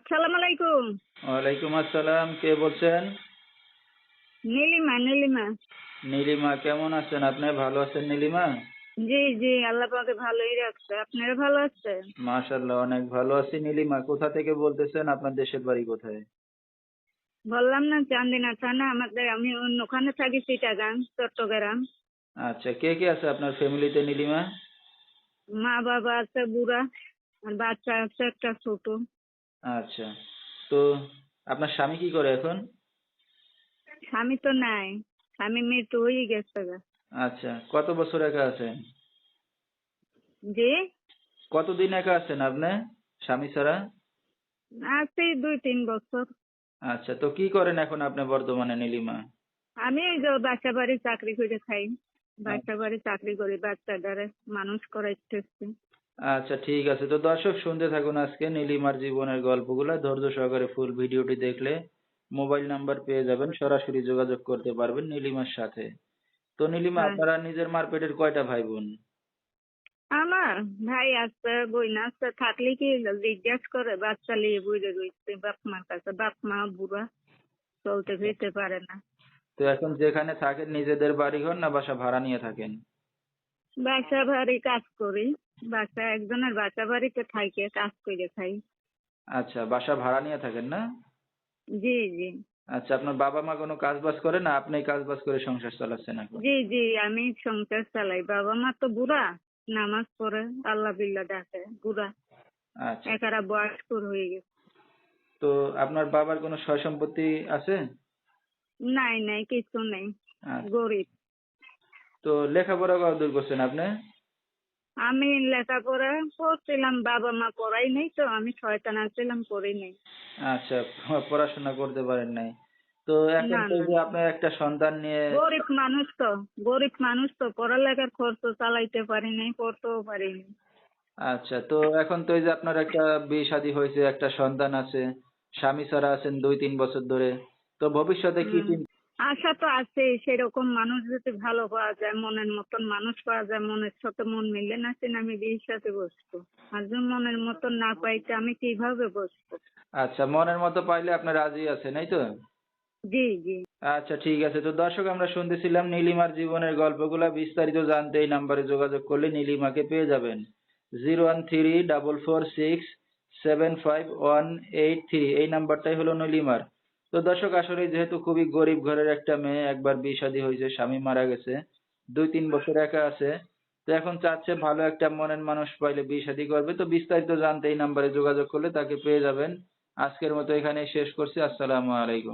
আসসালামু আলাইকুম। ওয়ালাইকুম আসসালাম। কে বলছেন? নীলিমা, নীলিমা। নীলিমা, কেমন আছেন আপনি? ভালো আছেন নীলিমা? জি, জি, আল্লাহ পাকে ভালোই রাখছে। আপনারা ভালো আছেন? মাশাআল্লাহ, অনেক ভালো আছি। নীলিমা, কোথা থেকে বলতেছেন? আপনার দেশের বাড়ি কোথায়? বললাম না চান্দিনা থানা আমাদের, আমি ওখানে থাকি চিটাগাং, চট্টগ্রাম। আচ্ছা, কে কে আছে আপনার ফ্যামিলিতে নীলিমা? মা বাবা আছে বুড়া, আর বাচ্চা আছে একটা ছোট। আচ্ছা, তো আপনার স্বামী কি করে এখন? স্বামী তো নাই, স্বামী মৃত্যু হয়ে গেছে গা। আচ্ছা, কত বছর একা আছেন? জি, কতদিন একা আছেন আপনি স্বামী ছাড়া? আছি 2-3 বছর। আচ্ছা, তো কি করেন এখন আপনি বর্তমানে নীলিমা? আমি এই যে বাসা বাড়ি চাকরি করে খাই। বাসা বাড়ি চাকরি করি, বাচ্চাদের মানুষ করাইতেছি। আচ্ছা, ঠিক আছে। তো দর্শক, শুনতে থাকুন আজকে নীলিমার জীবনের গল্পগুলা। ধৈর্য সহকারে ফুল ভিডিওটি দেখলে মোবাইল নাম্বার পেয়ে যাবেন, সরাসরি যোগাযোগ করতে পারবেন নীলিমার সাথে। তো নীলিমা, হ্যাঁ, আপনারা নিজের মার পেটের কয়টা ভাই বোন? আমার ভাই আছে, বোন আছে, থাকলে কি জিজ্ঞেস করে? বাচ্চা নিয়ে বুঝে রয়েছে বাপ মার কাছে, বাপ মা বুড়া, চলতে ফিরতে পারে না। তো এখন যেখানে থাকেন নিজেদের বাড়ি ঘর না বাসা ভাড়া নিয়ে থাকেন? বাসা বাড়ি কাজ করি, বাসা একজনের বাসা বাড়িতে থাইকে কাজ করে খাই। আচ্ছা, বাসা ভাড়া নিয়ে থাকেন না? জি, জি, আচ্ছা, আপনার বাবা মা কোনো কাজ বাজ করে না, আপনি কাজ বাজ করে সংসার চালাচ্ছেন এখন? জি, জি, আমি সংসার চালাই। বাবা মা তো বুড়া, নামাজ পড়ে, আল্লাহ বিল্লাহ ডাকে, বুড়া, আচ্ছা, একারা বয়স্ক হয়ে গেছে। তো আপনার বাবার কোনো সয় সম্পত্তি আছে? নাই, নাই, কিছু নেই, আচ্ছা, গরিব। তো লেখাপড়া কতদূর করছেন আপনি? আমি লেখাপড়া করছিলাম, বাবা মা পড়াই নাই তো, আমি শয়তান আছিলাম, পড়ি নাই। আচ্ছা, পড়াশোনা করতে পারেন নাই। তো এখন না, তো এই না, যে আপনার একটা সন্তান নিয়ে। গরিব মানুষ তো, গরিব মানুষ তো, পড়ালেখার খরচ চালাইতে পারি নাই, পড়তেও পারিনি। আচ্ছা, তো এখন তো এই যে আপনার একটা বিয়ে শাদী হয়েছে, একটা সন্তান আছে, স্বামী ছাড়া আছেন 2-3 বছর ধরে। তো ভবিষ্যতে কি হুম, চিন্তা? আশা তো আছে, সেরকম মানুষ যদি ভালো পাওয়া যায়, মনের মতন মানুষ পাওয়া যায়, মনের সাথে মন মিলে না, আমি বিয়ের সাথে বসবো। আর যদি মনের মতন না পাইতে আমি কিভাবে বসবো? আচ্ছা, মনের মতো পাইলে আপনার রাজি আছেন, এই তো? জি, জি, আচ্ছা, ঠিক আছে। তো দর্শক, আমরা শুনতেছিলাম নীলিমার জীবনের গল্পগুলা। বিস্তারিত জানতে এই নাম্বারে যোগাযোগ করলে নীলিমাকে পেয়ে যাবেন। 01344675183, এই নাম্বারটাই হলো নীলিমার। তো দর্শক, আসলে যেহেতু খুবই গরিব ঘরের একটা মেয়ে, একবার বিয়ে শাদী হয়েছে, স্বামী মারা গেছে, 2-3 বছর একা আছে। তো এখন চাচ্ছে ভালো একটা মনের মানুষ পাইলে বিয়ে শাদী করবে। তো বিস্তারিত জানতে এই নাম্বারে যোগাযোগ করলে তাকে পেয়ে যাবেন। আজকের মতো এখানেই শেষ করছি। আসসালামু আলাইকুম।